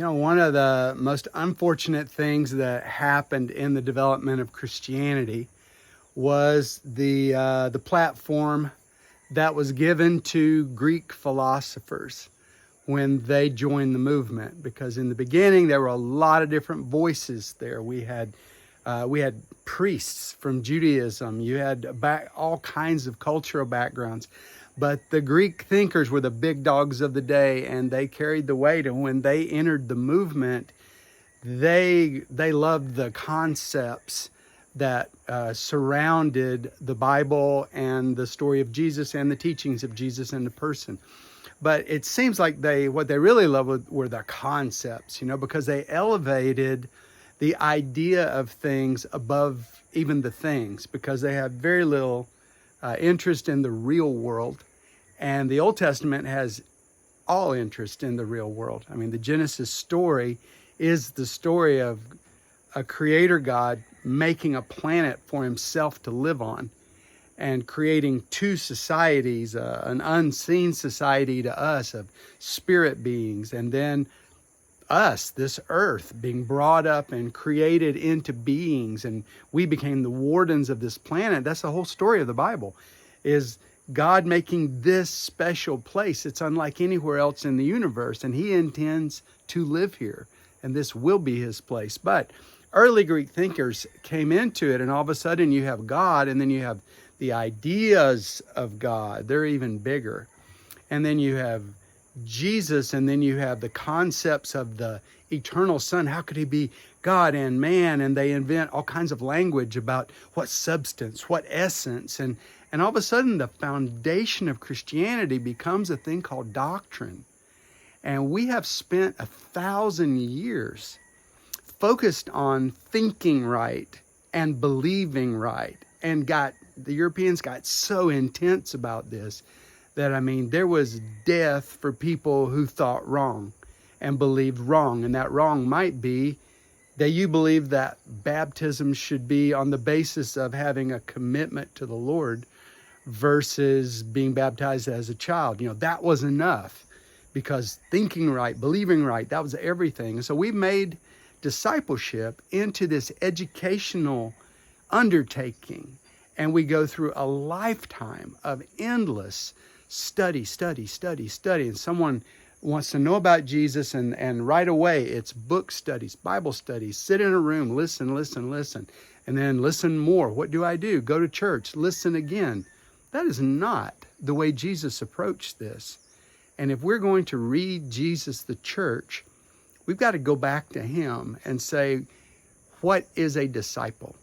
One of the most unfortunate things that happened in the development of Christianity was the platform that was given to Greek philosophers when they joined the movement. Because in the beginning, there were a lot of different voices there. We had priests from Judaism. You had all kinds of cultural backgrounds. But the Greek thinkers were the big dogs of the day, and they carried the weight. And when they entered the movement, they loved the concepts that surrounded the Bible and the story of Jesus and the teachings of Jesus and the person. But it seems like what they really loved were the concepts, because they elevated the idea of things above even the things, because they had very little interest in the real world. And the Old Testament has all interest in the real world. I mean, the Genesis story is the story of a creator God making a planet for himself to live on and creating two societies, an unseen society to us of spirit beings, and then us, this earth, being brought up and created into beings, and we became the wardens of this planet. That's the whole story of the Bible, is God making this special place. It's unlike anywhere else in the universe, and he intends to live here, and this will be his place. But early Greek thinkers came into it, and all of a sudden you have God, and then you have the ideas of God. They're even bigger. And then you have Jesus, and then you have the concepts of the eternal Son. How could he be God and man? And they invent all kinds of language about what substance, what essence, and all of a sudden the foundation of Christianity becomes a thing called doctrine. And we have spent 1,000 years focused on thinking right and believing right, and the Europeans got so intense about this that, there was death for people who thought wrong and believed wrong. And that wrong might be that you believe that baptism should be on the basis of having a commitment to the Lord versus being baptized as a child. That was enough, because thinking right, believing right, that was everything. And so we made discipleship into this educational undertaking, and we go through a lifetime of endless study. And someone wants to know about Jesus, and right away it's book studies, Bible studies, sit in a room, listen, and then listen more. What do I do? Go to church, listen again. That is not the way Jesus approached this. And if we're going to read Jesus the church, we've got to go back to him and say, what is a disciple?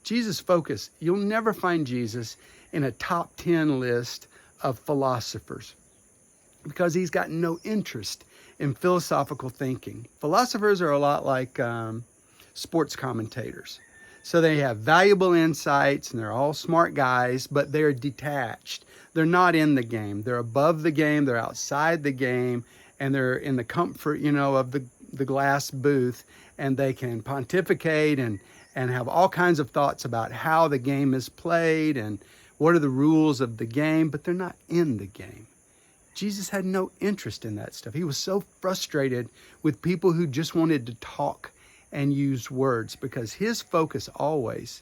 Jesus' focus, you'll never find Jesus in a top 10 list of philosophers, because he's got no interest in philosophical thinking. Philosophers are a lot like sports commentators. So they have valuable insights, and they're all smart guys, but they're detached. They're not in the game. They're above the game. They're outside the game, and they're in the comfort, of the glass booth, and they can pontificate and have all kinds of thoughts about how the game is played and what are the rules of the game, but they're not in the game. Jesus had no interest in that stuff. He was so frustrated with people who just wanted to talk and use words, because his focus always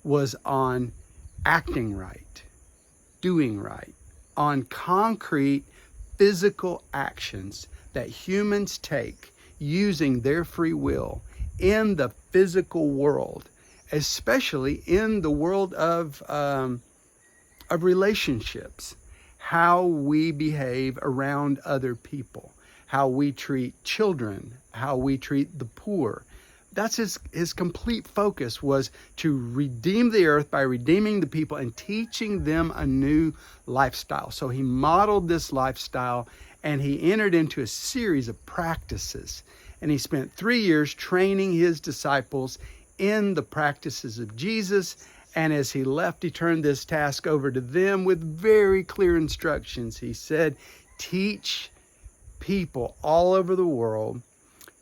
was on acting right, doing right, on concrete physical actions that humans take using their free will in the physical world, especially in the world of relationships, how we behave around other people, how we treat children, how we treat the poor. That's his complete focus, was to redeem the earth by redeeming the people and teaching them a new lifestyle. So he modeled this lifestyle, and he entered into a series of practices. And he spent 3 years training his disciples in the practices of Jesus. And as he left, he turned this task over to them with very clear instructions. He said, teach people all over the world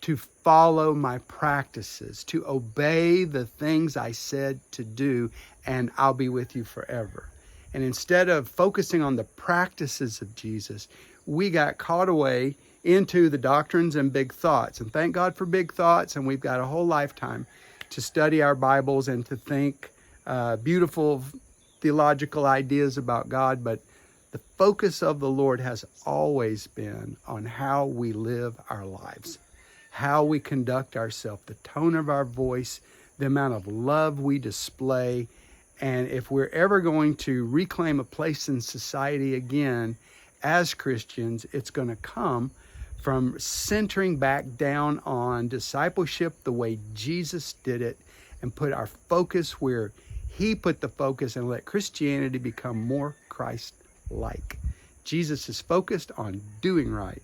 to follow my practices, to obey the things I said to do, and I'll be with you forever. And instead of focusing on the practices of Jesus, we got caught away into the doctrines and big thoughts. And thank God for big thoughts, and we've got a whole lifetime to study our Bibles and to think beautiful theological ideas about God. But the focus of the Lord has always been on how we live our lives, how we conduct ourselves, the tone of our voice, the amount of love we display. And if we're ever going to reclaim a place in society again as Christians, it's going to come from centering back down on discipleship the way Jesus did it, and put our focus where he put the focus, and let Christianity become more Christ-like. Jesus is focused on doing right,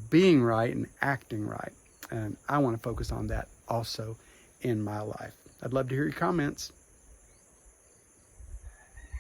being right, and acting right. And I want to focus on that also in my life. I'd love to hear your comments.